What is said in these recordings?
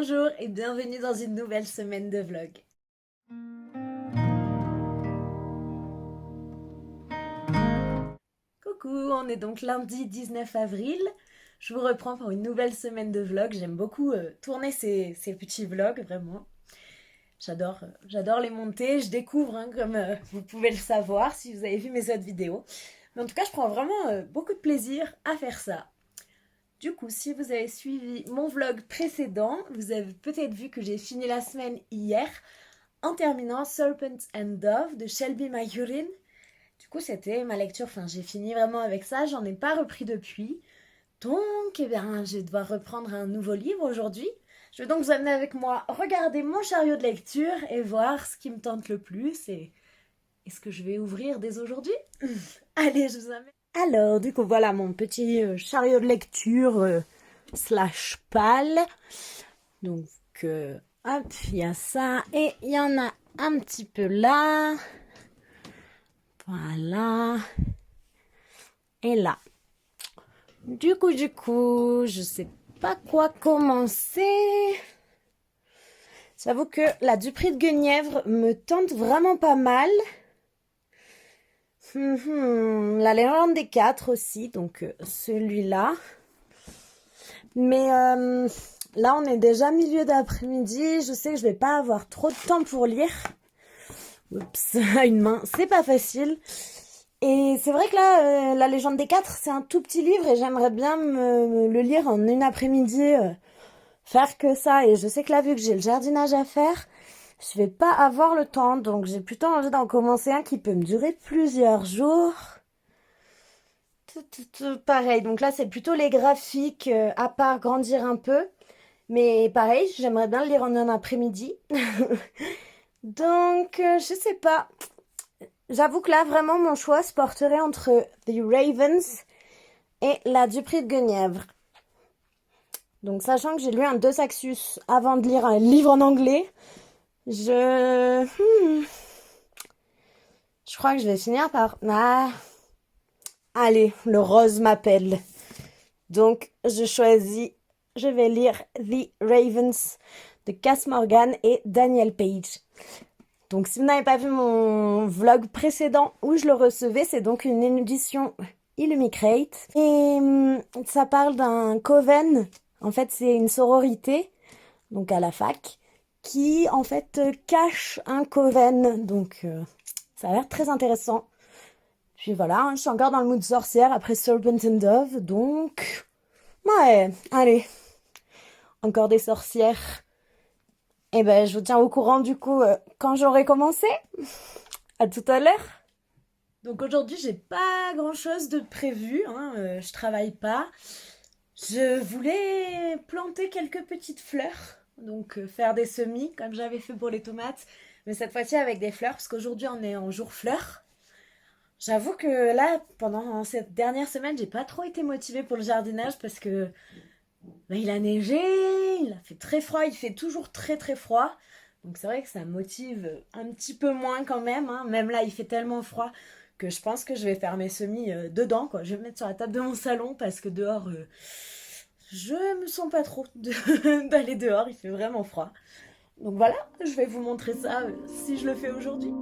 Bonjour et bienvenue dans une nouvelle semaine de vlog. Coucou, on est donc lundi 19 avril. Je vous reprends pour une nouvelle semaine de vlog. J'aime beaucoup tourner ces petits vlogs, vraiment. J'adore les monter. Je découvre, comme vous pouvez le savoir si vous avez vu mes autres vidéos. Mais en tout cas, je prends vraiment beaucoup de plaisir à faire ça. Du coup, si vous avez suivi mon vlog précédent, vous avez peut-être vu que j'ai fini la semaine hier en terminant Serpent and Dove de Shelby Mayurin. Du coup, c'était ma lecture, j'ai fini vraiment avec ça, j'en ai pas repris depuis. Donc, je vais devoir reprendre un nouveau livre aujourd'hui. Je vais donc vous amener avec moi regarder mon chariot de lecture et voir ce qui me tente le plus et ce que je vais ouvrir dès aujourd'hui. Allez, je vous amène. Alors, du coup, voilà mon petit chariot de lecture slash pal. Donc, hop, il y a ça. Et il y en a un petit peu là. Voilà. Et là. Du coup, je sais pas quoi commencer. J'avoue que la Dupree de Guenièvre me tente vraiment pas mal. La Légende des Quatre aussi, donc celui-là. Mais là, on est déjà milieu d'après-midi. Je sais que je vais pas avoir trop de temps pour lire. Oups, à une main, c'est pas facile. Et c'est vrai que là, La Légende des Quatre, c'est un tout petit livre et j'aimerais bien me le lire en une après-midi, faire que ça. Et je sais que là, vu que j'ai le jardinage à faire, je vais pas avoir le temps. Donc j'ai plutôt envie d'en commencer un qui peut me durer plusieurs jours. Pareil, donc là, c'est plutôt les graphiques, à part grandir un peu. Mais pareil, j'aimerais bien le lire en un après-midi. Donc, je sais pas. J'avoue que là, vraiment, mon choix se porterait entre The Ravens et la Dupree de Guenièvre. Donc, sachant que j'ai lu un Deux Saxus avant de lire un livre en anglais, je crois que je vais finir par... Allez, le rose m'appelle. Donc, je vais lire The Ravens de Cass Morgan et Daniel Page. Donc, si vous n'avez pas vu mon vlog précédent où je le recevais, c'est donc une édition Illumicrate. Et ça parle d'un coven. En fait, c'est une sororité, donc à la fac, qui en fait cache un coven. Donc, ça a l'air très intéressant. Puis voilà, je suis encore dans le mood sorcière après Serpent and Dove, donc... Ouais, allez. Encore des sorcières. Et ben, je vous tiens au courant du coup quand j'aurai commencé. À tout à l'heure. Donc aujourd'hui, j'ai pas grand-chose de prévu, je travaille pas. Je voulais planter quelques petites fleurs, donc faire des semis comme j'avais fait pour les tomates, mais cette fois-ci avec des fleurs parce qu'aujourd'hui on est en jour fleurs. J'avoue que là, pendant cette dernière semaine, j'ai pas trop été motivée pour le jardinage parce que il a neigé, il a fait très froid, il fait toujours très très froid. Donc c'est vrai que ça motive un petit peu moins quand même. Même là, il fait tellement froid que je pense que je vais faire mes semis dedans, quoi. Je vais me mettre sur la table de mon salon parce que dehors, je me sens pas trop d'aller dehors, il fait vraiment froid. Donc voilà, je vais vous montrer ça si je le fais aujourd'hui.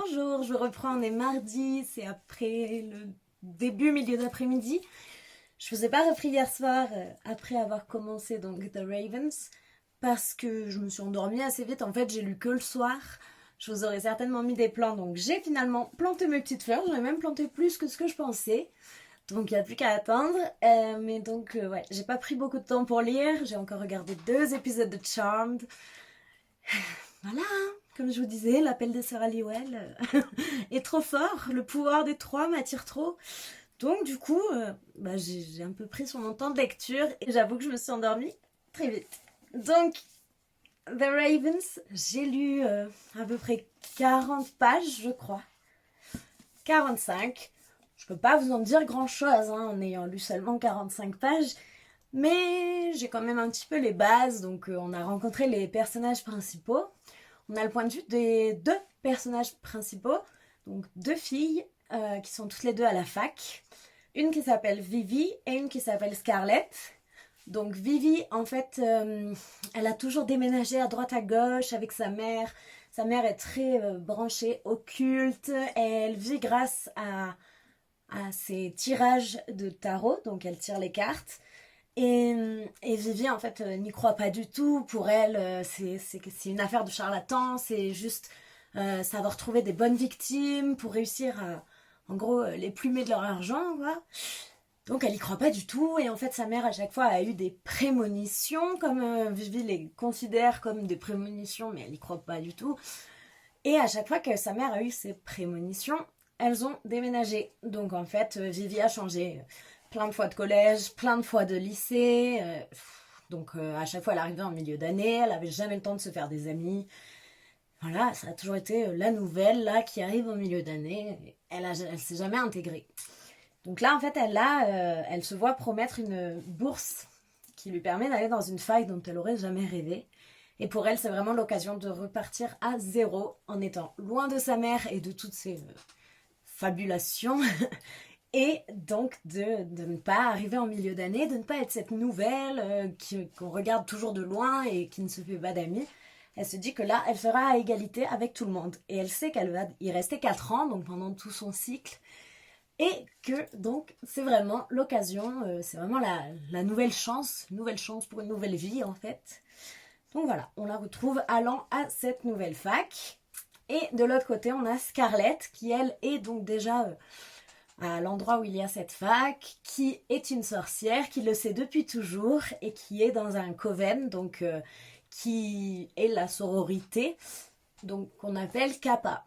Bonjour, je reprends, on est mardi, c'est après le début, milieu d'après-midi. Je vous ai pas repris hier soir après avoir commencé donc The Ravens parce que je me suis endormie assez vite. En fait, j'ai lu que le soir. je vous aurais certainement mis des plants. Donc j'ai finalement planté mes petites fleurs, j'en ai même planté plus que ce que je pensais. Donc il n'y a plus qu'à attendre. Mais donc ouais, j'ai pas pris beaucoup de temps pour lire, j'ai encore regardé 2 épisodes de Charmed. Voilà, hein. Comme je vous disais, l'appel de Sarah Halliwell est trop fort, le pouvoir des 3 m'attire trop. Donc du coup, j'ai un peu pris sur mon temps de lecture et j'avoue que je me suis endormie très vite. Donc, The Ravens, j'ai lu à peu près 40 pages, je crois. 45. Je peux pas vous en dire grand chose en ayant lu seulement 45 pages. Mais j'ai quand même un petit peu les bases. Donc on a rencontré les personnages principaux. On a le point de vue des 2 personnages principaux. Donc 2 filles qui sont toutes les 2 à la fac. Une qui s'appelle Vivi et une qui s'appelle Scarlett. Donc Vivi, en fait, elle a toujours déménagé à droite à gauche avec sa mère. Sa mère est très branchée au culte. Elle vit grâce à ses tirages de tarot, donc elle tire les cartes. Et Vivi, en fait, n'y croit pas du tout. Pour elle, c'est une affaire de charlatan. C'est juste savoir trouver des bonnes victimes pour réussir à, en gros, les plumer de leur argent, quoi. Donc elle y croit pas du tout. Et en fait, sa mère, à chaque fois, a eu des prémonitions, comme Vivi les considère comme des prémonitions, mais elle y croit pas du tout. Et à chaque fois que sa mère a eu ces prémonitions, elles ont déménagé. Donc en fait, Vivi a changé plein de fois de collège, plein de fois de lycée. Donc à chaque fois, elle arrivait en milieu d'année, elle avait jamais le temps de se faire des amis. Voilà, ça a toujours été la nouvelle là qui arrive au milieu d'année. Elle s'est jamais intégrée. Donc là, en fait, elle se voit promettre une bourse qui lui permet d'aller dans une fac dont elle aurait jamais rêvé. Et pour elle, c'est vraiment l'occasion de repartir à zéro en étant loin de sa mère et de toutes ses fabulations. Et donc de ne pas arriver en milieu d'année, de ne pas être cette nouvelle qu'on regarde toujours de loin et qui ne se fait pas d'amis. Elle se dit que là, elle sera à égalité avec tout le monde. Et elle sait qu'elle va y rester 4 ans, donc pendant tout son cycle. Et que donc c'est vraiment l'occasion, c'est vraiment la nouvelle chance pour une nouvelle vie en fait. Donc voilà, on la retrouve allant à cette nouvelle fac. Et de l'autre côté, on a Scarlett qui elle est donc déjà à l'endroit où il y a cette fac, qui est une sorcière, qui le sait depuis toujours et qui est dans un coven, donc qui est la sororité, donc qu'on appelle Kappa.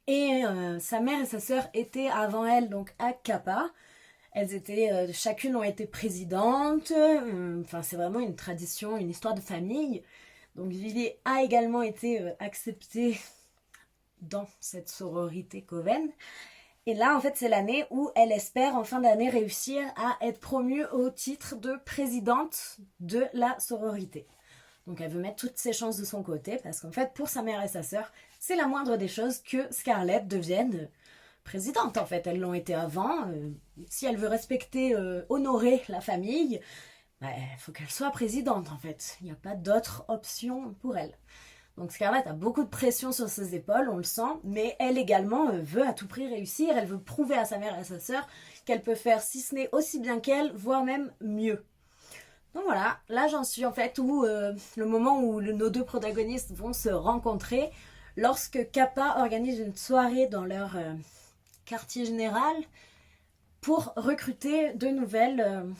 Et sa mère et sa sœur étaient avant elle donc à Kappa. Elles étaient, chacune ont été présidentes. Enfin, c'est vraiment une tradition, une histoire de famille. Donc Vivi a également été acceptée dans cette sororité coven. Et là, en fait, c'est l'année où elle espère en fin d'année réussir à être promue au titre de présidente de la sororité. Donc elle veut mettre toutes ses chances de son côté parce qu'en fait, pour sa mère et sa sœur, c'est la moindre des choses que Scarlett devienne présidente. En fait, elles l'ont été avant. Si elle veut respecter, honorer la famille, il faut qu'elle soit présidente en fait. Il n'y a pas d'autre option pour elle. Donc Scarlett a beaucoup de pression sur ses épaules, on le sent, mais elle également veut à tout prix réussir. Elle veut prouver à sa mère et à sa sœur qu'elle peut faire, si ce n'est aussi bien qu'elle, voire même mieux. Donc voilà, là j'en suis en fait où le moment où nos 2 protagonistes vont se rencontrer lorsque Kappa organise une soirée dans leur quartier général pour recruter de nouvelles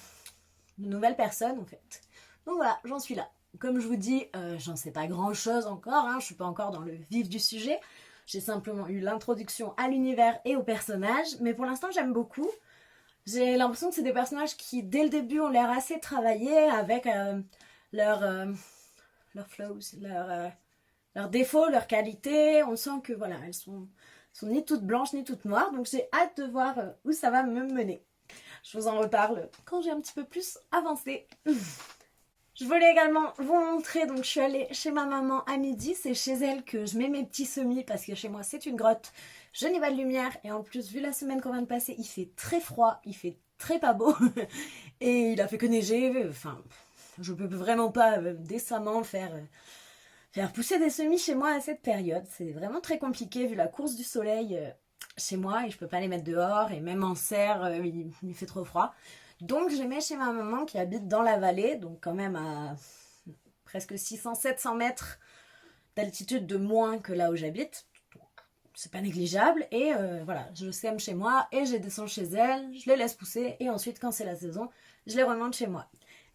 personnes en fait. Donc voilà, j'en suis là. Comme je vous dis, j'en sais pas grand chose encore, je suis pas encore dans le vif du sujet. J'ai simplement eu l'introduction à l'univers et aux personnages, mais pour l'instant j'aime beaucoup. J'ai l'impression que c'est des personnages qui, dès le début, ont l'air assez travaillés avec leurs flaws, leurs défauts, leurs qualités. On sent que voilà, elles sont ni toutes blanches ni toutes noires. Donc j'ai hâte de voir où ça va me mener. Je vous en reparle quand j'ai un petit peu plus avancé. Je voulais également vous montrer, donc je suis allée chez ma maman à midi, c'est chez elle que je mets mes petits semis parce que chez moi c'est une grotte, je n'ai pas de lumière et en plus vu la semaine qu'on vient de passer, il fait très froid, il fait très pas beau et il a fait que neiger, enfin je peux vraiment pas décemment faire pousser des semis chez moi à cette période, c'est vraiment très compliqué vu la course du soleil chez moi et je peux pas les mettre dehors et même en serre il fait trop froid. Donc je les mets chez ma maman qui habite dans la vallée, donc quand même à presque 600-700 mètres d'altitude de moins que là où j'habite. C'est pas négligeable. Et voilà, je sème chez moi et je les descends chez elles, je les laisse pousser et ensuite, quand c'est la saison, je les remonte chez moi.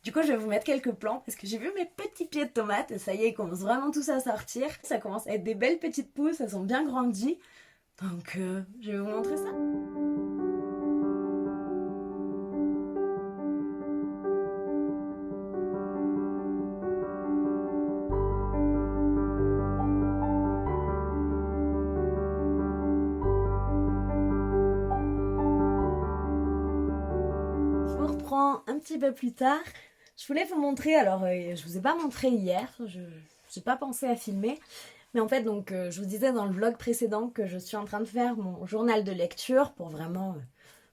Du coup, je vais vous mettre quelques plans parce que j'ai vu mes petits pieds de tomates et ça y est, ils commencent vraiment tous à sortir. Ça commence à être des belles petites pousses, elles sont bien grandies. Donc, je vais vous montrer ça. Je vous reprends un petit peu plus tard. Je voulais vous montrer, alors je vous ai pas montré hier, je n'ai pas pensé à filmer, mais en fait donc je vous disais dans le vlog précédent que je suis en train de faire mon journal de lecture pour vraiment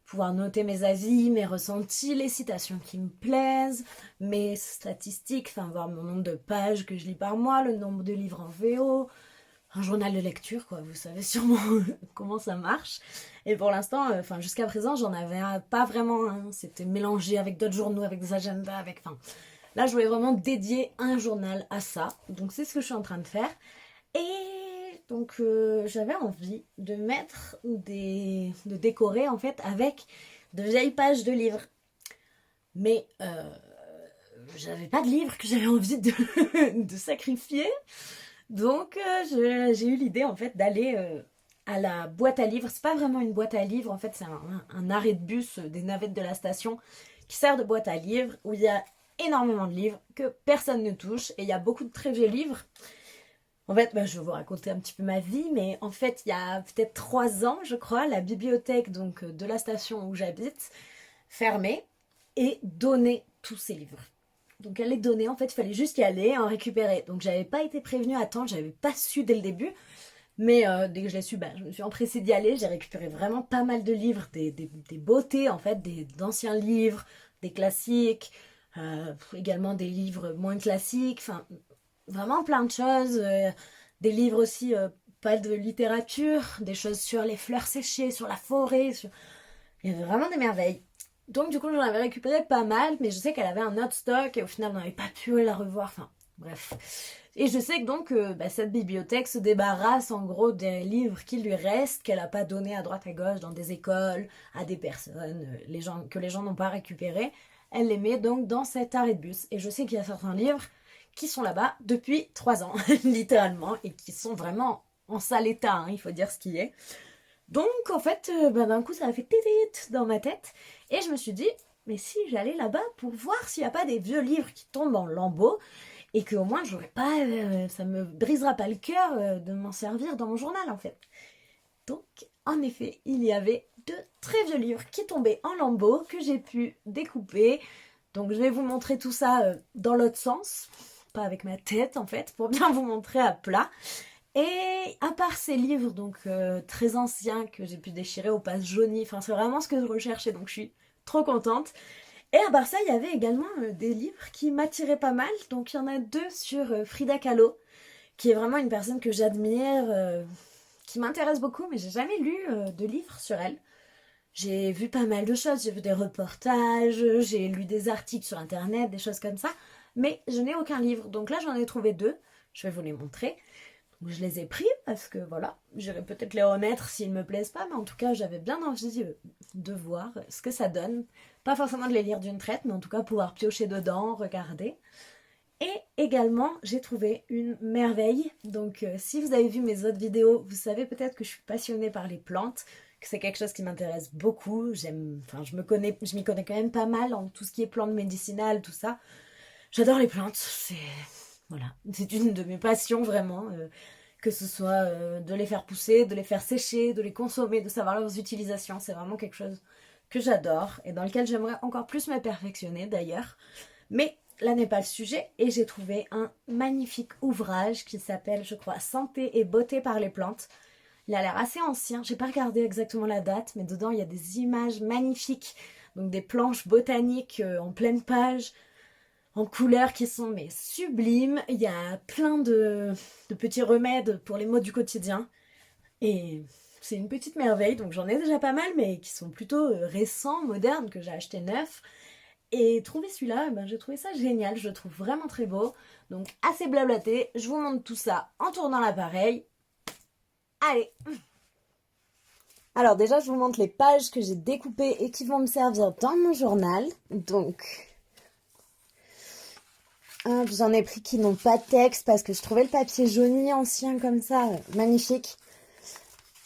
pouvoir noter mes avis, mes ressentis, les citations qui me plaisent, mes statistiques, enfin voir mon nombre de pages que je lis par mois, le nombre de livres en VO, un journal de lecture, quoi. Vous savez sûrement comment ça marche. Et pour l'instant, enfin jusqu'à présent, j'en avais pas vraiment un. C'était mélangé avec d'autres journaux, avec des agendas, avec. Enfin, là, je voulais vraiment dédier un journal à ça. Donc c'est ce que je suis en train de faire. Et donc j'avais envie de mettre de décorer en fait avec de vieilles pages de livres. Mais j'avais pas de livres que j'avais envie de sacrifier. Donc j'ai eu l'idée en fait d'aller à la boîte à livres. C'est pas vraiment une boîte à livres, en fait c'est un arrêt de bus des navettes de la station qui sert de boîte à livres où il y a énormément de livres que personne ne touche et il y a beaucoup de très vieux livres. En fait, je vais vous raconter un petit peu ma vie, mais en fait il y a peut-être 3 ans je crois, la bibliothèque donc de la station où j'habite fermait et donnait tous ces livres. Donc elle les donnait, en fait il fallait juste y aller et en récupérer. Donc j'avais pas été prévenue à temps, j'avais pas su dès le début. Mais dès que je l'ai su, je me suis empressée d'y aller. J'ai récupéré vraiment pas mal de livres, des beautés en fait, d'anciens livres, des classiques, également des livres moins classiques, enfin vraiment plein de choses. Des livres aussi, pas de littérature, des choses sur les fleurs séchées, sur la forêt, il y avait vraiment des merveilles. Donc du coup j'en avais récupéré pas mal, mais je sais qu'elle avait un autre stock et au final on n'avait pas pu la revoir, enfin bref. Et je sais que donc cette bibliothèque se débarrasse en gros des livres qui lui restent, qu'elle n'a pas donné à droite à gauche dans des écoles, à des personnes, que les gens n'ont pas récupérés. Elle les met donc dans cet arrêt de bus. Et je sais qu'il y a certains livres qui sont là-bas depuis 3 ans, littéralement, et qui sont vraiment en sale état, hein, il faut dire ce qui est. Donc en fait, d'un coup ça a fait tétét dans ma tête et je me suis dit, mais si j'allais là-bas pour voir s'il n'y a pas des vieux livres qui tombent en lambeaux et qu'au moins j'aurais pas, ça me brisera pas le cœur de m'en servir dans mon journal en fait. Donc en effet, il y avait de très vieux livres qui tombaient en lambeaux que j'ai pu découper. Donc je vais vous montrer tout ça dans l'autre sens, pas avec ma tête en fait, pour bien vous montrer à plat. Et à part ces livres donc très anciens que j'ai pu déchirer aux pages jaunies, enfin c'est vraiment ce que je recherchais, donc je suis trop contente. Et à part ça, il y avait également des livres qui m'attiraient pas mal. Donc il y en a 2 sur Frida Kahlo, qui est vraiment une personne que j'admire, qui m'intéresse beaucoup, mais j'ai jamais lu de livres sur elle. J'ai vu pas mal de choses, j'ai vu des reportages, j'ai lu des articles sur internet, des choses comme ça, mais je n'ai aucun livre. Donc là j'en ai trouvé 2, je vais vous les montrer. Donc je les ai pris parce que voilà, j'irai peut-être les remettre s'ils me plaisent pas, mais en tout cas j'avais bien envie de voir ce que ça donne. Pas forcément de les lire d'une traite, mais en tout cas pouvoir piocher dedans, regarder. Et également j'ai trouvé une merveille. Donc si vous avez vu mes autres vidéos, vous savez peut-être que je suis passionnée par les plantes, que c'est quelque chose qui m'intéresse beaucoup. Je m'y connais quand même pas mal en tout ce qui est plantes médicinales, tout ça. J'adore les plantes, voilà, c'est une de mes passions vraiment, que ce soit de les faire pousser, de les faire sécher, de les consommer, de savoir leurs utilisations, c'est vraiment quelque chose que j'adore et dans lequel j'aimerais encore plus me perfectionner d'ailleurs. Mais là n'est pas le sujet et j'ai trouvé un magnifique ouvrage qui s'appelle, je crois, Santé et beauté par les plantes. Il a l'air assez ancien, j'ai pas regardé exactement la date, mais dedans il y a des images magnifiques, donc des planches botaniques en pleine page, en couleurs qui sont mais sublimes. Il y a plein de petits remèdes pour les maux du quotidien. Et c'est une petite merveille, donc j'en ai déjà pas mal, mais qui sont plutôt récents, modernes, que j'ai acheté neuf. Et trouver celui-là, j'ai trouvé ça génial, je le trouve vraiment très beau. Donc assez blablaté, je vous montre tout ça en tournant l'appareil. Allez! Alors déjà, je vous montre les pages que j'ai découpées et qui vont me servir dans mon journal. Donc, j'en ai pris qui n'ont pas de texte parce que je trouvais le papier jauni ancien comme ça, magnifique.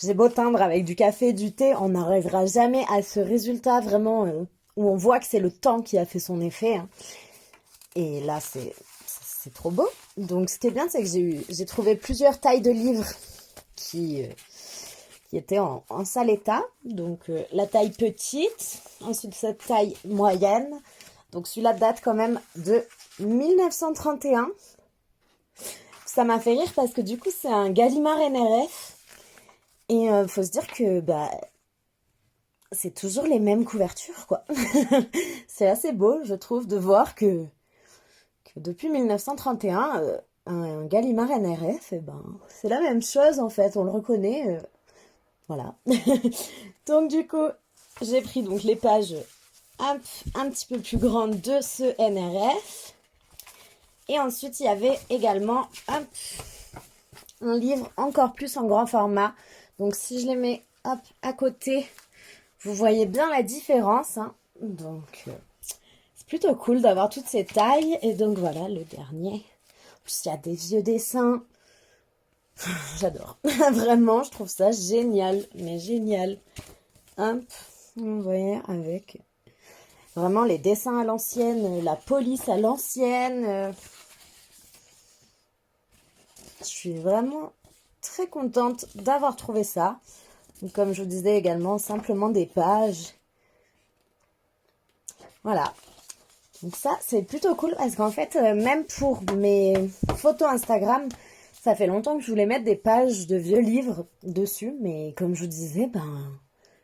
J'ai beau teindre avec du café et du thé, on n'arrivera jamais à ce résultat vraiment où on voit que c'est le temps qui a fait son effet. Hein. Et là, c'est trop beau. Donc, ce qui est bien, c'est que j'ai trouvé plusieurs tailles de livres qui étaient en sale état. Donc, la taille petite, ensuite cette taille moyenne. Donc, celui-là date quand même de 1931. Ça m'a fait rire parce que du coup, c'est un Gallimard NRF. Et faut se dire que c'est toujours les mêmes couvertures, quoi. C'est assez beau, je trouve, de voir que depuis 1931, un Gallimard NRF, c'est la même chose, en fait. On le reconnaît. Voilà. Donc, du coup, j'ai pris donc, les pages un petit peu plus grandes de ce NRF. Et ensuite, il y avait également un livre encore plus en grand format. Donc, si je les mets à côté, vous voyez bien la différence. Hein. Donc, c'est plutôt cool d'avoir toutes ces tailles. Et donc, voilà, le dernier. En plus, il y a des vieux dessins. J'adore. Vraiment, je trouve ça génial. Mais génial. Hop, vous voyez, avec vraiment les dessins à l'ancienne, la police à l'ancienne. Je suis vraiment très contente d'avoir trouvé ça. Donc, comme je vous disais également, simplement des pages. Voilà. Donc ça, c'est plutôt cool parce qu'en fait, même pour mes photos Instagram, ça fait longtemps que je voulais mettre des pages de vieux livres dessus. Mais comme je vous disais,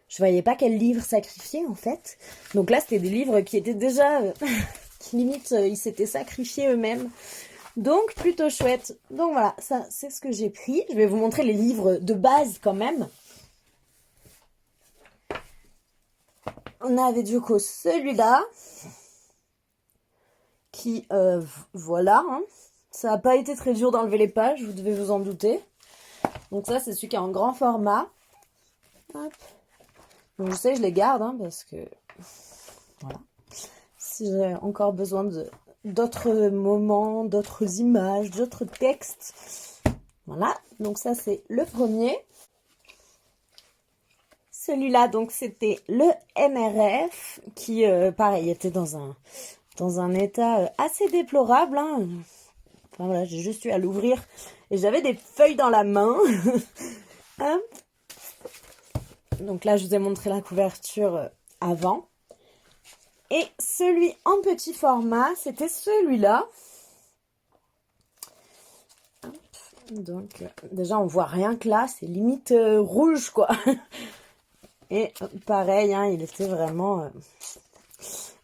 je voyais pas quel livre sacrifier en fait. Donc là, c'était des livres qui étaient déjà... qui limite, ils s'étaient sacrifiés eux-mêmes. Donc, plutôt chouette. Donc voilà, ça, c'est ce que j'ai pris. Je vais vous montrer les livres de base quand même. On avait du coup celui-là. Qui, voilà. Hein. Ça n'a pas été très dur d'enlever les pages, vous devez vous en douter. Donc ça, c'est celui qui est en grand format. Hop. Donc je sais, je les garde, hein, parce que... Voilà. Si j'ai encore besoin d'autres moments, d'autres images, d'autres textes. Voilà, donc ça c'est le premier. Celui-là, donc c'était le NRF qui, pareil, était dans un état assez déplorable. Hein. Enfin voilà, j'ai juste eu à l'ouvrir et j'avais des feuilles dans la main. Hein. Donc là, je vous ai montré la couverture avant. Et celui en petit format, c'était celui-là. Donc, déjà, on voit rien que là, c'est limite rouge, quoi. Et pareil, hein, il était vraiment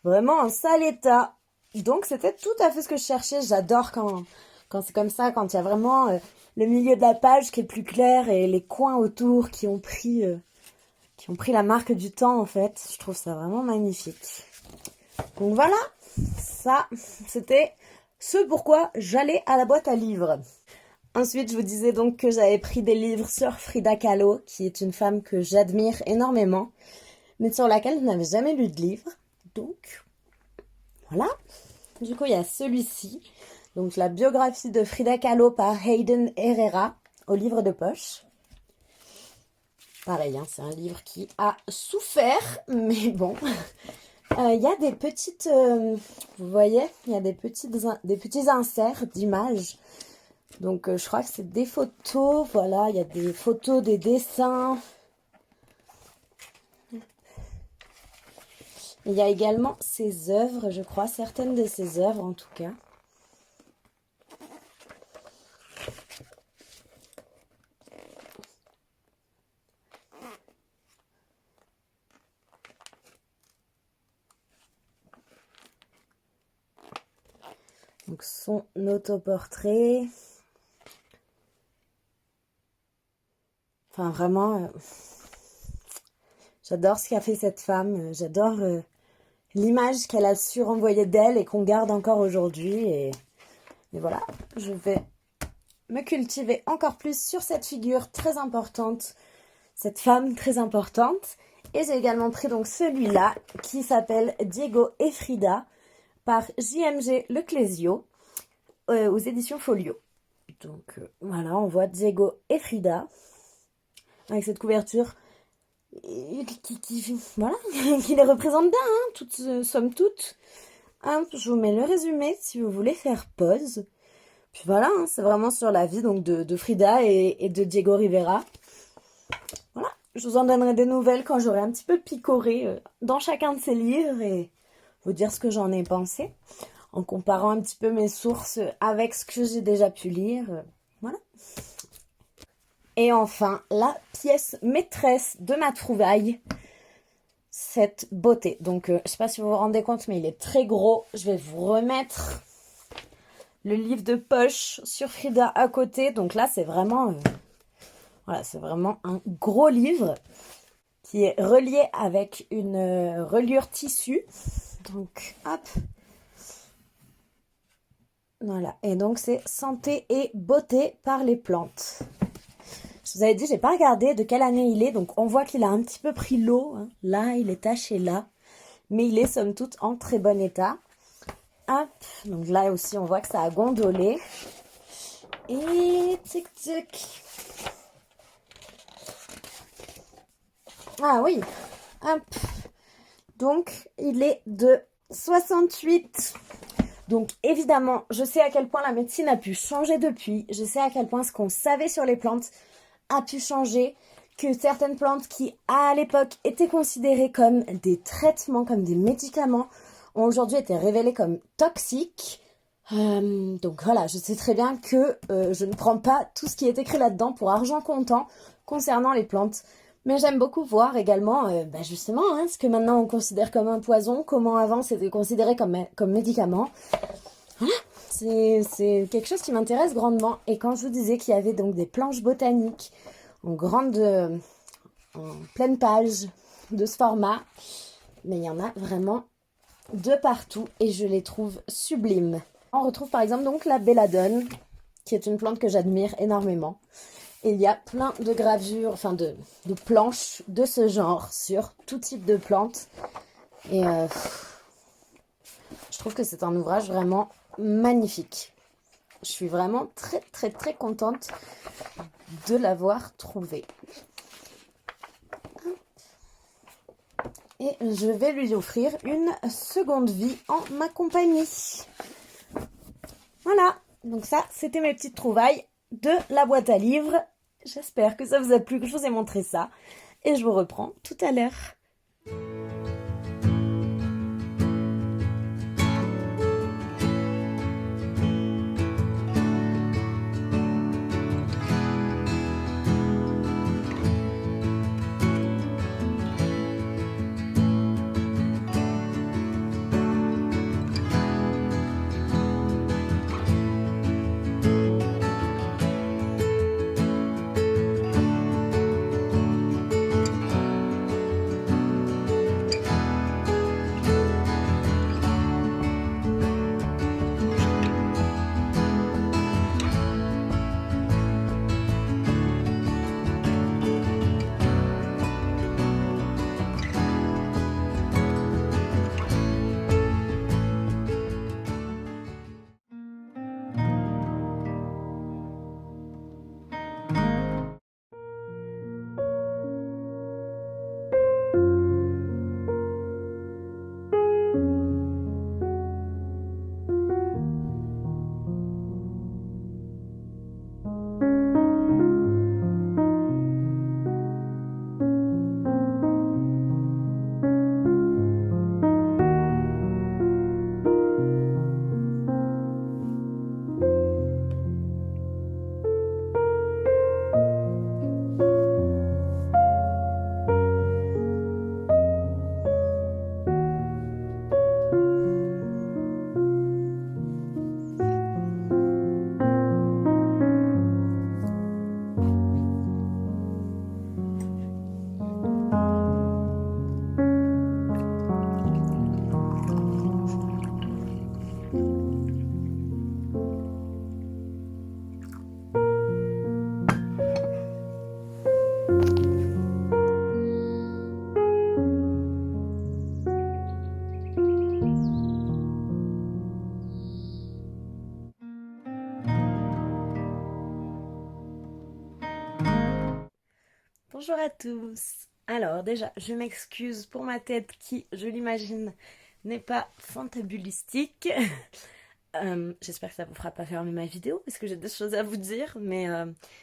en sale état. Donc, c'était tout à fait ce que je cherchais. J'adore quand c'est comme ça, quand il y a vraiment le milieu de la page qui est plus clair et les coins autour qui ont pris la marque du temps, en fait. Je trouve ça vraiment magnifique. Donc voilà, ça, c'était ce pourquoi j'allais à la boîte à livres. Ensuite, je vous disais donc que j'avais pris des livres sur Frida Kahlo, qui est une femme que j'admire énormément, mais sur laquelle je n'avais jamais lu de livre. Donc, voilà. Du coup, il y a celui-ci. Donc, la biographie de Frida Kahlo par Hayden Herrera, au livre de poche. Pareil, hein, c'est un livre qui a souffert, mais bon. Il y a des petites... vous voyez, il y a des petits inserts d'images. Donc, je crois que c'est des photos. Voilà, il y a des photos, des dessins. Il y a également ses œuvres, je crois, certaines de ses œuvres en tout cas. Donc, son autoportrait. Enfin, vraiment, j'adore ce qu'a fait cette femme. J'adore l'image qu'elle a su renvoyer d'elle et qu'on garde encore aujourd'hui. Et Et voilà, je vais me cultiver encore plus sur cette figure très importante, cette femme très importante. Et j'ai également pris donc celui-là qui s'appelle Diego et Frida par JMG Le Clésio aux éditions Folio. Donc voilà, on voit Diego et Frida avec cette couverture voilà, qui les représente bien, hein, toutes, somme toute. Hein, je vous mets le résumé si vous voulez faire pause. Puis voilà, hein, c'est vraiment sur la vie donc de Frida et de Diego Rivera. Voilà, je vous en donnerai des nouvelles quand j'aurai un petit peu picoré dans chacun de ces livres et vous dire ce que j'en ai pensé, en comparant un petit peu mes sources avec ce que j'ai déjà pu lire. Voilà. Et enfin, la pièce maîtresse de ma trouvaille, cette beauté. Donc, je ne sais pas si vous vous rendez compte, mais il est très gros. Je vais vous remettre le livre de poche sur Frida à côté. Donc là, c'est vraiment, voilà, c'est vraiment un gros livre qui est relié avec une reliure tissu. Donc, hop. Voilà. Et donc, c'est Santé et beauté par les plantes. Je vous avais dit, j'ai pas regardé de quelle année il est. Donc, on voit qu'il a un petit peu pris l'eau. Hein. Là, il est taché là. Mais il est, somme toute, en très bon état. Hop. Donc là aussi, on voit que ça a gondolé. Et tic tic. Ah oui. Hop. Donc, il est de 68. Donc, évidemment, je sais à quel point la médecine a pu changer depuis. Je sais à quel point ce qu'on savait sur les plantes a pu changer. Que certaines plantes qui, à l'époque, étaient considérées comme des traitements, comme des médicaments, ont aujourd'hui été révélées comme toxiques. Donc voilà, je sais très bien que je ne prends pas tout ce qui est écrit là-dedans pour argent comptant concernant les plantes. Mais j'aime beaucoup voir également, justement, hein, ce que maintenant on considère comme un poison, comment avant c'était considéré comme médicament. Voilà, c'est quelque chose qui m'intéresse grandement. Et quand je vous disais qu'il y avait donc des planches botaniques en pleine page de ce format, mais il y en a vraiment de partout et je les trouve sublimes. On retrouve par exemple donc la belladone, qui est une plante que j'admire énormément. Et il y a plein de gravures, enfin de planches de ce genre sur tout type de plantes. Et je trouve que c'est un ouvrage vraiment magnifique. Je suis vraiment très très très contente de l'avoir trouvé. Et je vais lui offrir une seconde vie en ma compagnie. Voilà, donc ça, c'était mes petites trouvailles de la boîte à livres. J'espère que ça vous a plu, que je vous ai montré ça. Et je vous reprends tout à l'heure. Bonjour à tous. Alors déjà, je m'excuse pour ma tête qui, je l'imagine, n'est pas fantabulistique. J'espère que ça vous fera pas fermer ma vidéo parce que j'ai des choses à vous dire, mais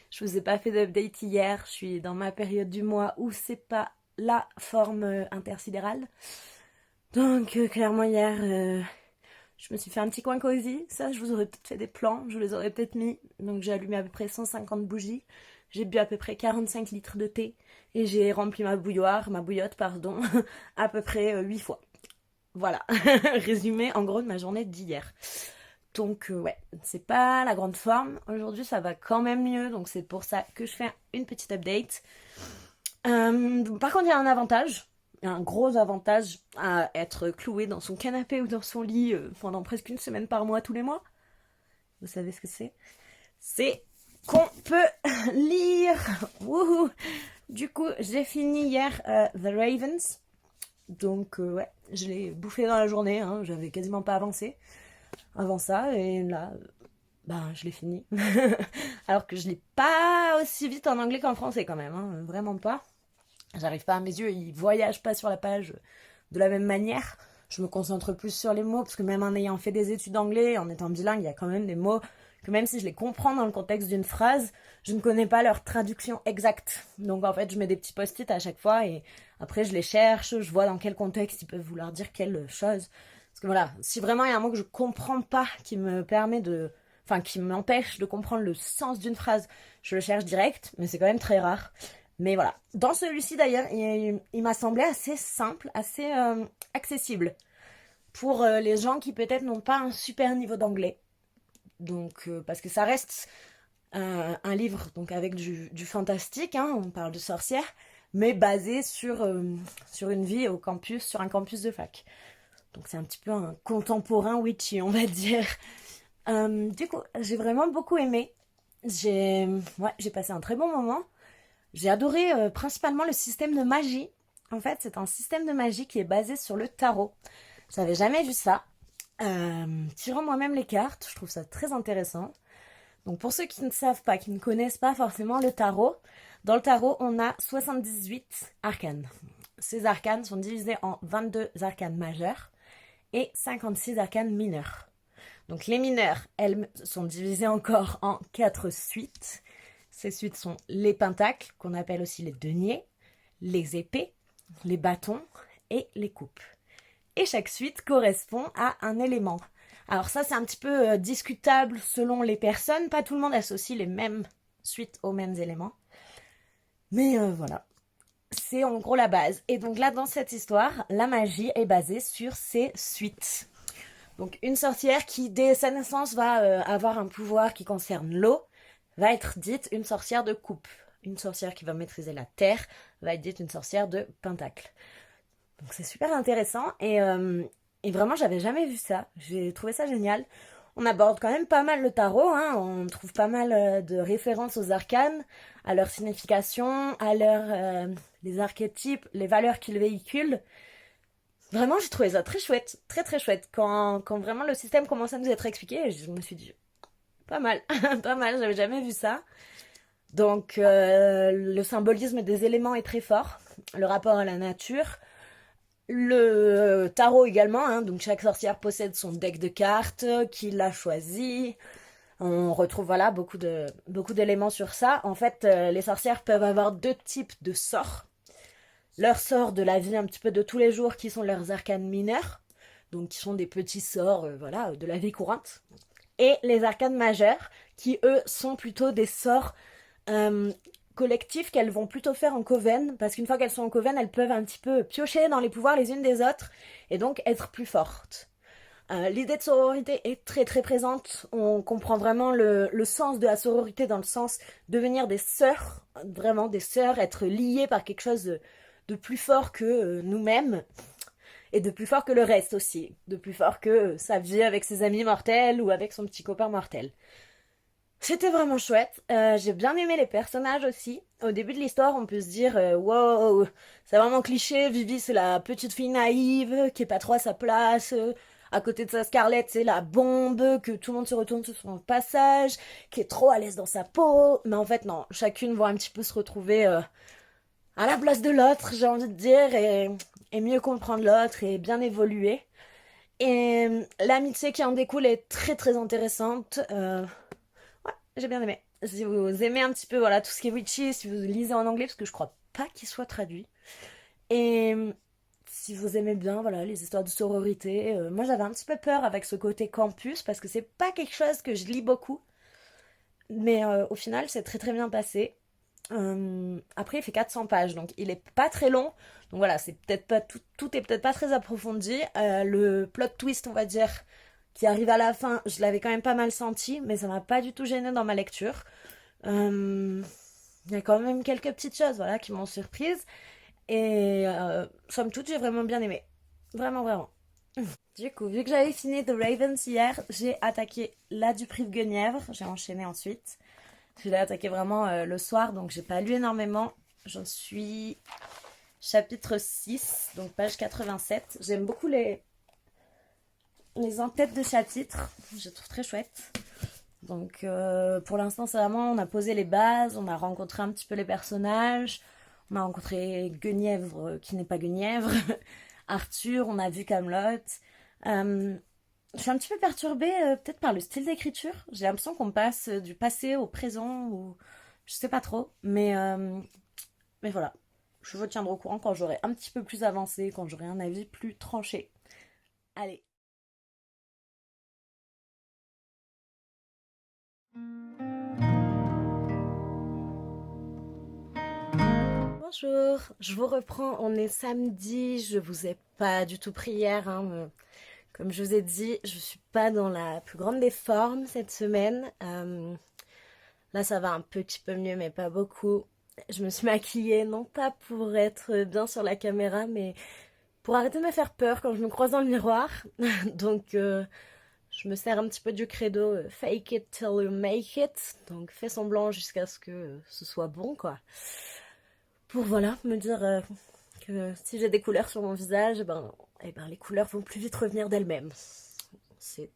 je vous ai pas fait d'update hier. Je suis dans ma période du mois où c'est pas la forme intersidérale. Donc clairement hier, je me suis fait un petit coin cosy. Ça, je vous aurais peut-être fait des plans, je les aurais peut-être mis. Donc j'ai allumé à peu près 150 bougies. J'ai bu à peu près 45 litres de thé et j'ai rempli ma bouillotte, pardon, à peu près 8 fois. Voilà, résumé en gros de ma journée d'hier. Donc ouais, c'est pas la grande forme. Aujourd'hui ça va quand même mieux, donc c'est pour ça que je fais une petite update. Par contre il y a un avantage, il y a un gros avantage à être cloué dans son canapé ou dans son lit pendant presque une semaine par mois tous les mois. Vous savez ce que c'est? C'est qu'on peut lire. Wouhou. Du coup j'ai fini hier The Ravens. Donc ouais, je l'ai bouffé dans la journée, hein, j'avais quasiment pas avancé avant ça, et là, bah je l'ai fini. Alors que je l'ai pas aussi vite en anglais qu'en français quand même, hein, vraiment pas. J'arrive pas, mes yeux ils voyagent pas sur la page de la même manière. Je me concentre plus sur les mots, parce que même en ayant fait des études d'anglais, en étant bilingue, il y a quand même des mots que même si je les comprends dans le contexte d'une phrase, je ne connais pas leur traduction exacte. Donc en fait, je mets des petits post-it à chaque fois et après je les cherche, je vois dans quel contexte ils peuvent vouloir dire quelle chose. Parce que voilà, si vraiment il y a un mot que je comprends pas qui me permet de... Enfin, qui m'empêche de comprendre le sens d'une phrase, je le cherche direct, mais c'est quand même très rare. Mais voilà. Dans celui-ci d'ailleurs, il m'a semblé assez simple, assez accessible pour les gens qui peut-être n'ont pas un super niveau d'anglais. Donc, parce que ça reste un livre donc avec du fantastique, hein, on parle de sorcières, mais basé sur une vie au campus, sur un campus de fac. Donc c'est un petit peu un contemporain witchy, on va dire. Du coup, j'ai vraiment beaucoup aimé. J'ai passé un très bon moment. J'ai adoré principalement le système de magie. En fait, c'est un système de magie qui est basé sur le tarot. J'avais jamais vu ça. Tirant moi-même les cartes, je trouve ça très intéressant. Donc pour ceux qui ne savent pas, qui ne connaissent pas forcément le tarot, dans le tarot, on a 78 arcanes. Ces arcanes sont divisés en 22 arcanes majeurs et 56 arcanes mineurs. Donc les mineurs, elles sont divisées encore en 4 suites. Ces suites sont les pentacles, qu'on appelle aussi les deniers, les épées, les bâtons et les coupes. Et chaque suite correspond à un élément. Alors ça, c'est un petit peu discutable selon les personnes. Pas tout le monde associe les mêmes suites aux mêmes éléments. Mais voilà, c'est en gros la base. Et donc là, dans cette histoire, la magie est basée sur ces suites. Donc une sorcière qui, dès sa naissance, va avoir un pouvoir qui concerne l'eau, va être dite une sorcière de coupe. Une sorcière qui va maîtriser la terre va être dite une sorcière de pentacle. Donc c'est super intéressant et vraiment j'avais jamais vu ça. J'ai trouvé ça génial. On aborde quand même pas mal le tarot, hein. On trouve pas mal de références aux arcanes, à leur signification, à les archétypes, les valeurs qu'ils véhiculent. Vraiment j'ai trouvé ça très chouette, très très chouette. Quand vraiment le système commence à nous être expliqué, je me suis dit pas mal, pas mal, j'avais jamais vu ça. Donc le symbolisme des éléments est très fort, le rapport à la nature. Le tarot également, hein, donc chaque sorcière possède son deck de cartes qu'il a choisi. On retrouve voilà beaucoup d'éléments sur ça. En fait, les sorcières peuvent avoir deux types de sorts. Leurs sorts de la vie un petit peu de tous les jours qui sont leurs arcanes mineurs, donc qui sont des petits sorts voilà, de la vie courante. Et les arcanes majeurs qui eux sont plutôt des sorts collectifs qu'elles vont plutôt faire en coven, parce qu'une fois qu'elles sont en coven, elles peuvent un petit peu piocher dans les pouvoirs les unes des autres et donc être plus fortes. L'idée de sororité est très très présente, on comprend vraiment le sens de la sororité dans le sens devenir des sœurs, vraiment des sœurs, être liées par quelque chose de plus fort que nous-mêmes et de plus fort que le reste aussi, de plus fort que sa vie avec ses amis mortels ou avec son petit copain mortel. C'était vraiment chouette. J'ai bien aimé les personnages aussi. Au début de l'histoire, on peut se dire wow, c'est vraiment cliché. Vivi, c'est la petite fille naïve qui est pas trop à sa place. À côté de sa Scarlett, c'est la bombe que tout le monde se retourne sur son passage, qui est trop à l'aise dans sa peau. Mais en fait, non. Chacune va un petit peu se retrouver à la place de l'autre, j'ai envie de dire, et mieux comprendre l'autre et bien évoluer. Et l'amitié qui en découle est très très intéressante. Ouais, j'ai bien aimé. Si vous aimez un petit peu voilà, tout ce qui est witchy, si vous lisez en anglais, parce que je crois pas qu'il soit traduit. Et si vous aimez bien voilà, les histoires de sororité, moi j'avais un petit peu peur avec ce côté campus, parce que c'est pas quelque chose que je lis beaucoup. Mais au final, c'est très très bien passé. Après, il fait 400 pages, donc il est pas très long. Donc voilà, c'est peut-être pas tout est peut-être pas très approfondi. Le plot twist, on va dire, qui arrive à la fin, je l'avais quand même pas mal senti, mais ça m'a pas du tout gêné dans ma lecture. Euh, Il y a quand même quelques petites choses, voilà, qui m'ont surprise. Et somme toute, j'ai vraiment bien aimé. Vraiment, vraiment. Du coup, vu que j'avais fini The Ravens hier, j'ai attaqué La du Prix de Guenièvre. J'ai enchaîné ensuite. Je l'ai attaqué vraiment le soir, donc j'ai pas lu énormément. J'en suis chapitre 6, donc page 87. J'aime beaucoup les en-têtes de chapitres. Je les trouve très chouettes. Donc pour l'instant, c'est vraiment, on a posé les bases, on a rencontré un petit peu les personnages. On a rencontré Guenièvre, qui n'est pas Guenièvre. Arthur, on a vu Camelot. Je suis un petit peu perturbée peut-être par le style d'écriture. J'ai l'impression qu'on passe du passé au présent ou je sais pas trop. Mais voilà, je vous tiendrai au courant quand j'aurai un petit peu plus avancé, quand j'aurai un avis plus tranché. Allez. Bonjour, je vous reprends, on est samedi, je vous ai pas du tout pris hier, hein, comme je vous ai dit, je suis pas dans la plus grande des formes cette semaine. Là ça va un petit peu mieux mais pas beaucoup. Je me suis maquillée, non pas pour être bien sur la caméra, mais pour arrêter de me faire peur quand je me croise dans le miroir. Donc je me sers un petit peu du credo fake it till you make it. Donc fais semblant jusqu'à ce que ce soit bon quoi. Pour voilà, me dire que si j'ai des couleurs sur mon visage, eh ben les couleurs vont plus vite revenir d'elles-mêmes. C'est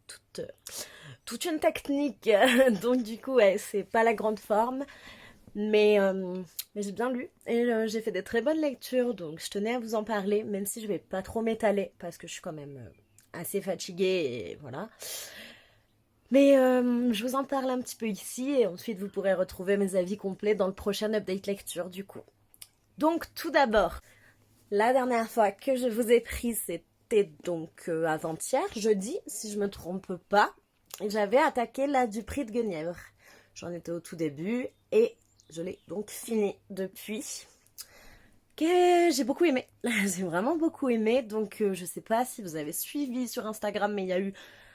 toute une technique. Donc du coup, ouais, c'est pas la grande forme. Mais j'ai bien lu et j'ai fait des très bonnes lectures, donc je tenais à vous en parler, même si je vais pas trop m'étaler parce que je suis quand même assez fatiguée et voilà. Mais je vous en parle un petit peu ici et ensuite vous pourrez retrouver mes avis complets dans le prochain update lecture du coup. Donc tout d'abord, la dernière fois que je vous ai pris, c'était donc avant-hier, jeudi, si je me trompe pas. Et j'avais attaqué la du Prix de Guenièvre. J'en étais au tout début et je l'ai donc fini depuis. Que j'ai beaucoup aimé. J'ai vraiment beaucoup aimé. Donc je sais pas si vous avez suivi sur Instagram, mais il y a eu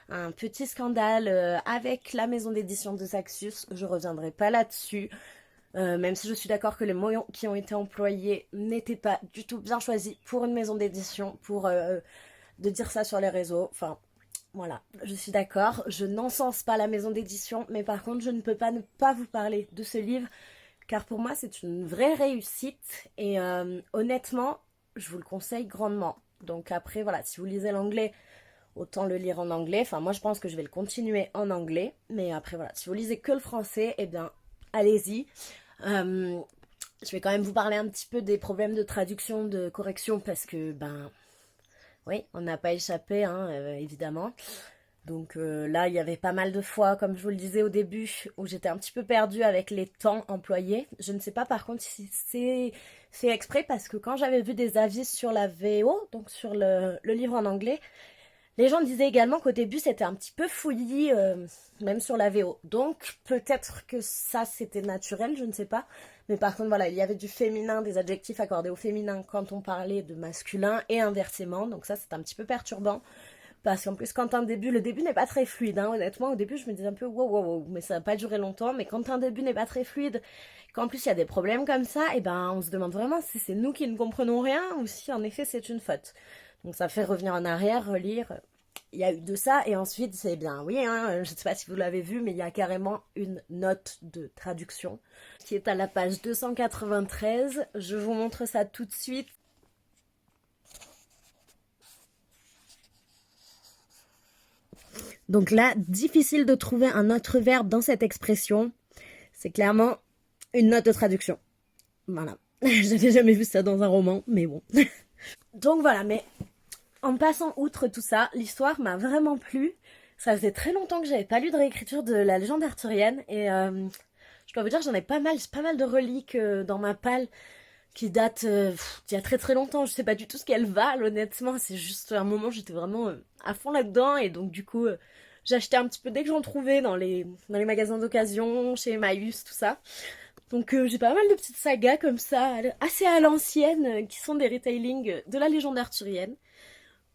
un petit scandale avec la maison d'édition de Saxus. Je reviendrai pas là-dessus. Même si je suis d'accord que les mots qui ont été employés n'étaient pas du tout bien choisis pour une maison d'édition, pour de dire ça sur les réseaux. Enfin, voilà, je suis d'accord. Je n'encense pas la maison d'édition, mais par contre, je ne peux pas ne pas vous parler de ce livre, car pour moi, c'est une vraie réussite. Et honnêtement, je vous le conseille grandement. Donc après, voilà, si vous lisez l'anglais, autant le lire en anglais. Enfin, moi, je pense que je vais le continuer en anglais. Mais après, voilà, si vous lisez que le français, eh bien, allez-y. Je vais quand même vous parler un petit peu des problèmes de traduction, de correction, parce que, oui, on n'a pas échappé, hein, évidemment. Donc là, il y avait pas mal de fois, comme je vous le disais au début, où j'étais un petit peu perdue avec les temps employés. Je ne sais pas par contre si c'est fait exprès, parce que quand j'avais vu des avis sur la VO, donc sur le livre en anglais, les gens disaient également qu'au début c'était un petit peu fouillis, même sur la VO. Donc peut-être que ça c'était naturel, je ne sais pas. Mais par contre voilà, il y avait du féminin, des adjectifs accordés au féminin quand on parlait de masculin et inversement. Donc ça c'est un petit peu perturbant. Parce qu'en plus quand le début n'est pas très fluide, hein, honnêtement. Au début je me disais un peu wow wow wow, mais ça n'a pas duré longtemps. Mais quand un début n'est pas très fluide, qu'en plus il y a des problèmes comme ça, et ben on se demande vraiment si c'est nous qui ne comprenons rien ou si en effet c'est une faute. Donc ça fait revenir en arrière, relire. Il y a eu de ça et ensuite c'est bien, oui, hein, je ne sais pas si vous l'avez vu, mais il y a carrément une note de traduction qui est à la page 293. Je vous montre ça tout de suite. Donc là, difficile de trouver un autre verbe dans cette expression. C'est clairement une note de traduction. Voilà. J'avais jamais vu ça dans un roman, mais bon. Donc voilà, mais en passant outre tout ça, l'histoire m'a vraiment plu. Ça faisait très longtemps que j'avais pas lu de réécriture de la légende arthurienne et je dois vous dire j'en ai pas mal, j'ai pas mal de reliques dans ma palle qui datent d'il y a très très longtemps. Je sais pas du tout ce qu'elles valent honnêtement, c'est juste un moment j'étais vraiment à fond là-dedans et donc du coup j'achetais un petit peu dès que j'en trouvais dans les magasins d'occasion, chez Emmaüs, tout ça. Donc j'ai pas mal de petites sagas comme ça, assez à l'ancienne, qui sont des retailings de la légende arthurienne.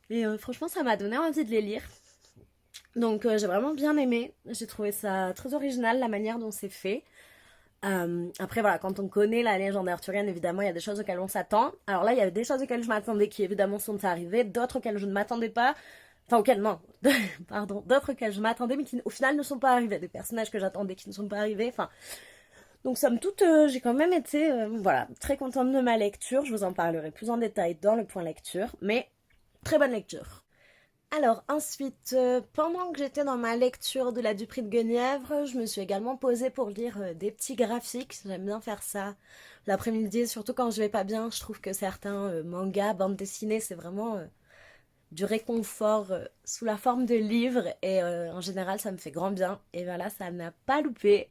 Et franchement ça m'a donné envie de les lire. Donc j'ai vraiment bien aimé. J'ai trouvé ça très original la manière dont c'est fait. Après voilà, quand on connaît la légende arthurienne, évidemment il y a des choses auxquelles on s'attend. Alors là il y avait des choses auxquelles je m'attendais qui évidemment sont arrivées, d'autres auxquelles je ne m'attendais pas. Enfin auxquelles non, pardon, d'autres auxquelles je m'attendais mais qui au final ne sont pas arrivées. Des personnages que j'attendais qui ne sont pas arrivés. Enfin donc somme toute j'ai quand même été voilà, très contente de ma lecture. Je vous en parlerai plus en détail dans le point lecture, mais très bonne lecture. Alors ensuite, pendant que j'étais dans ma lecture de la Dupree de Guenièvre, je me suis également posée pour lire des petits graphiques. J'aime bien faire ça l'après-midi, surtout quand je vais pas bien. Je trouve que certains mangas, bandes dessinées, c'est vraiment du réconfort sous la forme de livres et en général ça me fait grand bien. Et voilà, ça n'a pas loupé.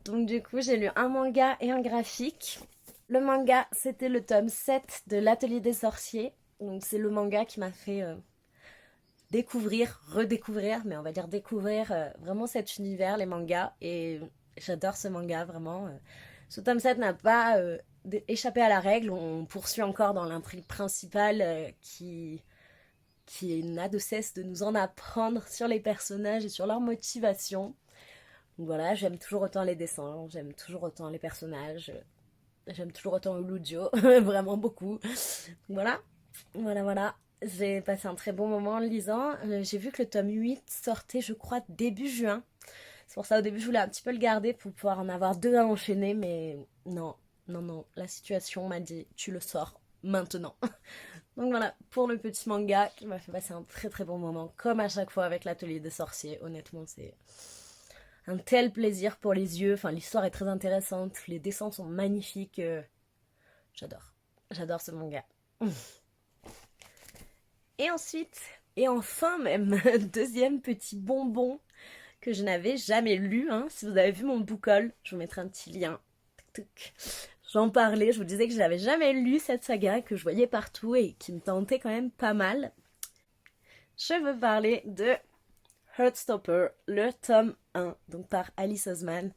Donc du coup, j'ai lu un manga et un graphique. Le manga, c'était le tome 7 de l'Atelier des Sorciers. Donc c'est le manga qui m'a fait découvrir, redécouvrir, mais on va dire découvrir vraiment cet univers, les mangas. Et j'adore ce manga, vraiment. Ce tome 7 n'a pas échappé à la règle. On poursuit encore dans l'intrigue principale qui n'a de cesse de nous en apprendre sur les personnages et sur leur motivation. Donc voilà, j'aime toujours autant les dessins, j'aime toujours autant les personnages, j'aime toujours autant Ludio, vraiment beaucoup. Voilà, voilà. J'ai passé un très bon moment en le lisant. J'ai vu que le tome 8 sortait, je crois, début juin. C'est pour ça, au début, je voulais un petit peu le garder pour pouvoir en avoir deux à enchaîner, mais non, non. La situation m'a dit, tu le sors maintenant. Donc voilà, pour le petit manga qui m'a fait passer un très très bon moment, comme à chaque fois avec l'atelier des sorciers. Honnêtement, c'est un tel plaisir pour les yeux. Enfin, l'histoire est très intéressante, les dessins sont magnifiques. J'adore ce manga. Et ensuite, et enfin même, deuxième petit bonbon que je n'avais jamais lu. Hein. Si vous avez vu mon book haul, je vous mettrai un petit lien. J'en parlais, je vous disais que je n'avais jamais lu cette saga, que je voyais partout et qui me tentait quand même pas mal. Je veux parler de Heartstopper, le tome 1, donc par Alice Oseman.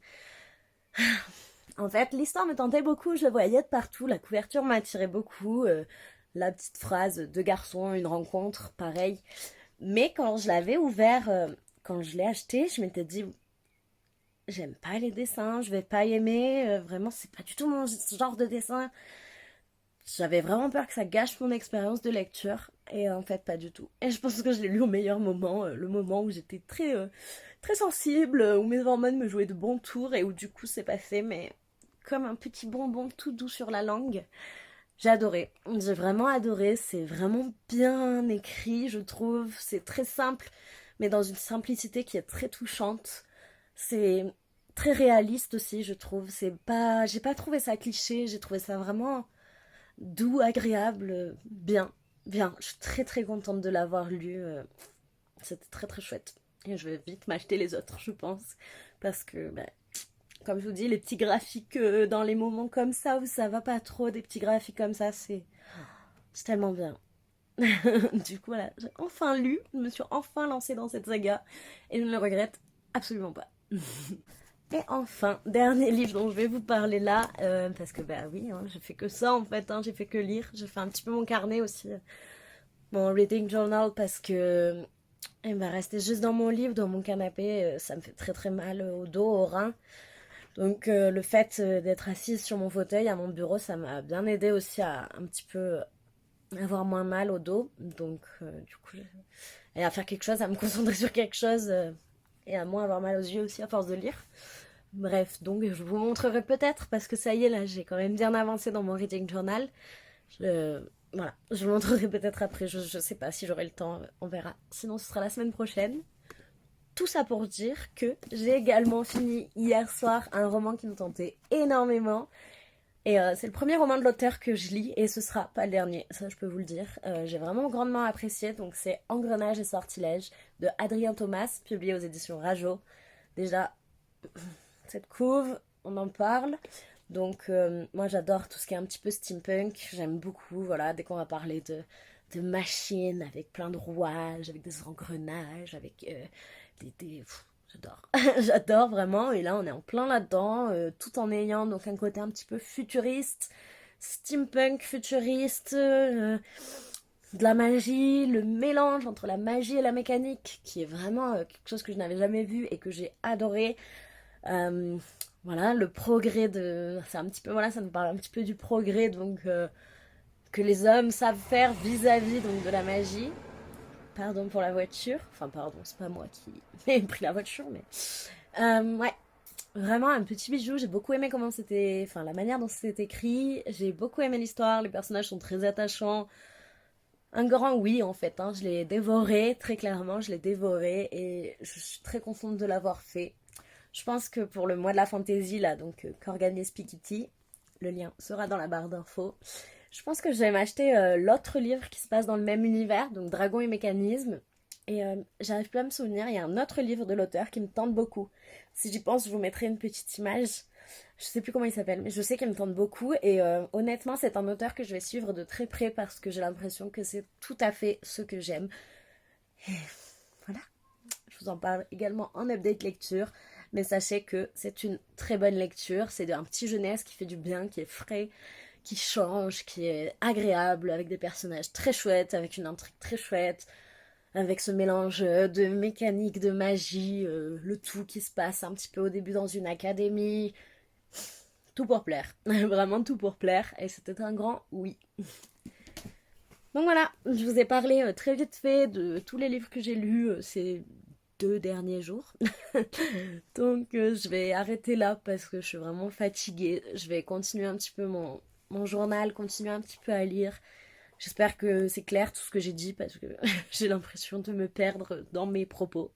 En fait, l'histoire me tentait beaucoup, je le voyais de partout, la couverture m'attirait beaucoup, la petite phrase deux garçons, une rencontre, pareil. Mais quand je l'avais ouvert, quand je l'ai acheté, je m'étais dit, j'aime pas les dessins, je vais pas aimer, vraiment, c'est pas du tout mon genre de dessin. J'avais vraiment peur que ça gâche mon expérience de lecture, et en fait, pas du tout. Et je pense que je l'ai lu au meilleur moment, le moment où j'étais très sensible, où mes hormones me jouaient de bons tours, et où du coup, c'est passé, mais comme un petit bonbon tout doux sur la langue. J'ai adoré, j'ai vraiment adoré, c'est vraiment bien écrit, je trouve, c'est très simple, mais dans une simplicité qui est très touchante. C'est très réaliste aussi, je trouve. C'est pas, j'ai pas trouvé ça cliché, j'ai trouvé ça vraiment doux, agréable, bien. Je suis très très contente de l'avoir lu. C'était très très chouette. Et je vais vite m'acheter les autres, je pense, parce que, bah, comme je vous dis, les petits graphiques dans les moments comme ça où ça va pas trop, des petits graphiques comme ça, c'est tellement bien. Du coup, voilà, j'ai enfin lu, je me suis enfin lancée dans cette saga et je ne le regrette absolument pas. Et enfin, dernier livre dont je vais vous parler là, parce que bah oui, hein, j'ai fait que ça en fait, hein, j'ai fait que lire, j'ai fait un petit peu mon carnet aussi, mon reading journal parce que il va rester juste dans mon livre, dans mon canapé, ça me fait très très mal au dos, au rein. Donc le fait d'être assise sur mon fauteuil à mon bureau, ça m'a bien aidé aussi à un petit peu avoir moins mal au dos. Donc du coup, et à faire quelque chose, à me concentrer sur quelque chose et à moins avoir mal aux yeux aussi à force de lire. Bref, donc je vous montrerai peut-être parce que ça y est, là j'ai quand même bien avancé dans mon reading journal. Voilà, je vous montrerai peut-être après, je sais pas si j'aurai le temps, on verra. Sinon ce sera la semaine prochaine. Tout ça pour dire que j'ai également fini hier soir un roman qui me tentait énormément. Et c'est le premier roman de l'auteur que je lis et ce sera pas le dernier, ça je peux vous le dire. J'ai vraiment grandement apprécié, donc c'est Engrenage et sortilèges de Adrien Thomas, publié aux éditions Rajo. Déjà, cette couve, on en parle. Donc moi j'adore tout ce qui est un petit peu steampunk, j'aime beaucoup, voilà, dès qu'on va parler de machines avec plein de rouages, avec des engrenages, avec j'adore. J'adore vraiment, et là on est en plein là-dedans, tout en ayant donc un côté un petit peu futuriste, steampunk futuriste, de la magie, le mélange entre la magie et la mécanique, qui est vraiment quelque chose que je n'avais jamais vu et que j'ai adoré. Euh, voilà, le progrès de... C'est un petit peu, voilà, ça nous parle un petit peu du progrès donc que les hommes savent faire vis-à-vis donc de la magie. Pardon pour la voiture. Enfin, pardon, c'est pas moi qui ai pris la voiture, mais... ouais, vraiment un petit bijou. J'ai beaucoup aimé comment c'était... Enfin, la manière dont c'était écrit. J'ai beaucoup aimé l'histoire. Les personnages sont très attachants. Un grand oui, en fait. Hein. Je l'ai dévoré, très clairement. Je l'ai dévoré et je suis très contente de l'avoir fait. Je pense que pour le mois de la fantaisie, là, donc qu'organise Piketty, le lien sera dans la barre d'infos. Je pense que je vais m'acheter l'autre livre qui se passe dans le même univers, donc Dragon et Mécanisme. Et j'arrive plus à me souvenir, il y a un autre livre de l'auteur qui me tente beaucoup. Si j'y pense, je vous mettrai une petite image. Je sais plus comment il s'appelle, mais je sais qu'il me tente beaucoup. Et honnêtement, c'est un auteur que je vais suivre de très près parce que j'ai l'impression que c'est tout à fait ce que j'aime. Et voilà. Je vous en parle également en update lecture. Mais sachez que c'est une très bonne lecture. C'est un petit jeunesse qui fait du bien, qui est frais, qui change, qui est agréable, avec des personnages très chouettes, avec une intrigue très chouette, avec ce mélange de mécanique, de magie, le tout qui se passe un petit peu au début dans une académie. Tout pour plaire. Vraiment tout pour plaire. Et c'était un grand oui. Donc voilà, je vous ai parlé très vite fait de tous les livres que j'ai lus ces 2 derniers jours. Donc je vais arrêter là parce que je suis vraiment fatiguée. Je vais continuer un petit peu mon journal, continuer un petit peu à lire. J'espère que c'est clair tout ce que j'ai dit parce que j'ai l'impression de me perdre dans mes propos.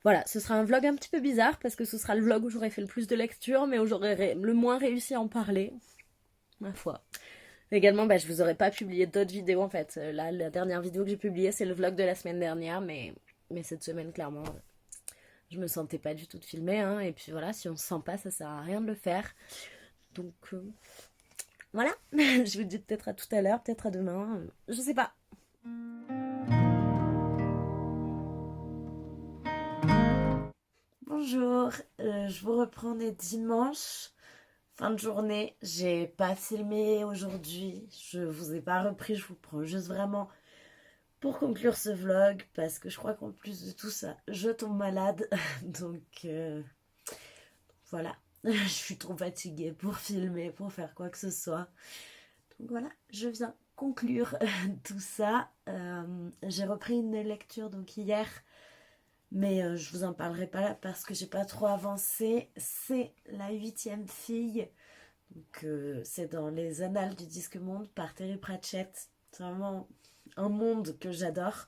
Voilà, ce sera un vlog un petit peu bizarre parce que ce sera le vlog où j'aurai fait le plus de lecture mais où j'aurai le moins réussi à en parler. Ma foi. Également, je vous aurais pas publié d'autres vidéos en fait. Là, la dernière vidéo que j'ai publiée, c'est le vlog de la semaine dernière, mais cette semaine, clairement, je me sentais pas du tout de filmer. Hein, et puis voilà, si on se sent pas, ça sert à rien de le faire. Donc voilà, je vous dis peut-être à tout à l'heure, peut-être à demain, je sais pas. Bonjour, je vous reprends, on est dimanche. Fin de journée, j'ai pas filmé aujourd'hui, je vous ai pas repris, je vous prends juste vraiment pour conclure ce vlog parce que je crois qu'en plus de tout ça, je tombe malade. Donc voilà, je suis trop fatiguée pour filmer, pour faire quoi que ce soit. Donc voilà, je viens conclure tout ça. J'ai repris une lecture donc hier, mais je vous en parlerai pas là parce que j'ai pas trop avancé. C'est La 8e fille. Donc c'est dans les Annales du Disque Monde par Terry Pratchett. C'est vraiment un monde que j'adore.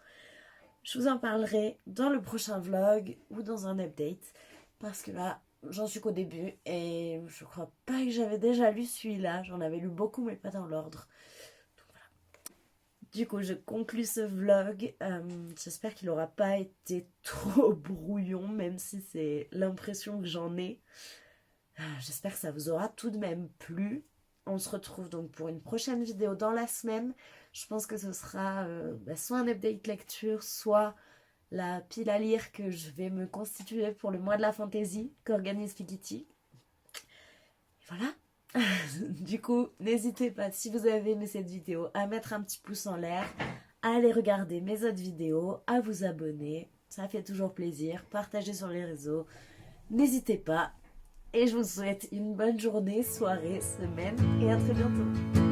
Je vous en parlerai dans le prochain vlog ou dans un update parce que là j'en suis qu'au début et je crois pas que j'avais déjà lu celui-là. J'en avais lu beaucoup mais pas dans l'ordre. Voilà. Du coup je conclus ce vlog. J'espère qu'il n'aura pas été trop brouillon même si c'est l'impression que j'en ai. J'espère que ça vous aura tout de même plu. On se retrouve donc pour une prochaine vidéo dans la semaine. Je pense que ce sera soit un update lecture, soit la pile à lire que je vais me constituer pour le mois de la fantaisie qu'organise Piketty. Voilà. Du coup, n'hésitez pas, si vous avez aimé cette vidéo, à mettre un petit pouce en l'air, à aller regarder mes autres vidéos, à vous abonner. Ça fait toujours plaisir. Partagez sur les réseaux. N'hésitez pas. Et je vous souhaite une bonne journée, soirée, semaine et à très bientôt.